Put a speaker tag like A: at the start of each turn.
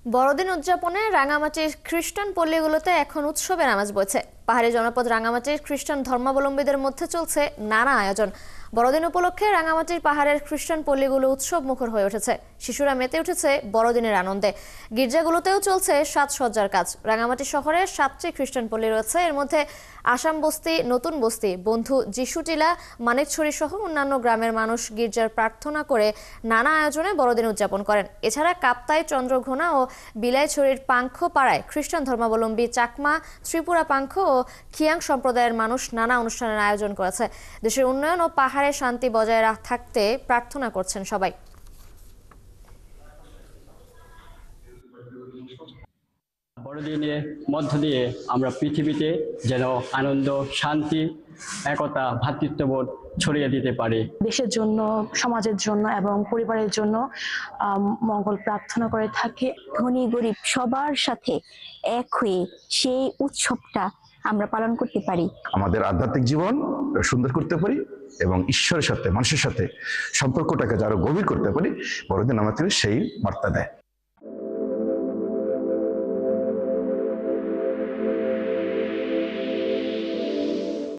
A: বড়দিন উদযাপনে রাঙামাটির খ্রিস্টান পল্লীগুলোতে এখন উৎসবের আমেজ বইছে। পাহাড়ি জনপদ রাঙামাটির খ্রিস্টান ধর্মাবলম্বীদের মধ্যে চলছে নানা আয়োজন। বড়দিন উপলক্ষে রাঙামাটির পাহাড়ের খ্রিস্টান পল্লীগুলো উৎসব মুখর হয়ে উঠেছে। শিশুরা মেতে উঠেছে বড়দিনের আনন্দে। গির্জাগুলোতেও চলছে সাজসজ্জার কাজ। রাঙামাটি শহরে 7টি খ্রিস্টান পল্লী রয়েছে। এর মধ্যে আসাম বস্তি, নতুন বস্তি, বন্ধু যিশুটিলা, মানিকছড়ি সহ অন্যান্য গ্রামের মানুষ গির্জার প্রার্থনা করে নানা আয়োজনে বড়দিন উদযাপন করেন। এছাড়া কাপ্তাই, চন্দ্রঘোনা ও বিলাইছড়ির পাংখ পাড়ায় খ্রিস্টান ধর্মাবলম্বী চাকমা, ত্রিপুরা পাংখ ও খিয়াং সম্প্রদায়ের মানুষ নানা অনুষ্ঠানের আয়োজন করেছে। দেশের উন্নয়ন ও পাহাড়ে শান্তি বজায় থাকতে প্রার্থনা করছেন সবাই।
B: বড়দিনের মধ্য দিয়ে আমরা পৃথিবীতে যেন আনন্দ, শান্তি, একতা, ভ্রাতৃত্ববোধ ছড়িয়ে দিতে পারি।
C: দেশের জন্য, সমাজের জন্য এবং পরিবারের জন্য মঙ্গল প্রার্থনা করে থাকে।
D: ধনী গরিব সবার সাথে এক হয়ে সেই উৎসবটা আমরা পালন করতে পারি।
E: আমাদের আধ্যাত্মিক জীবন সুন্দর করতে পারি এবং ঈশ্বরের সাথে, মানুষের সাথে সম্পর্কটাকে আরো গভীর করতে পারি। বড়দিন আমাদের সেই বার্তা দেয়।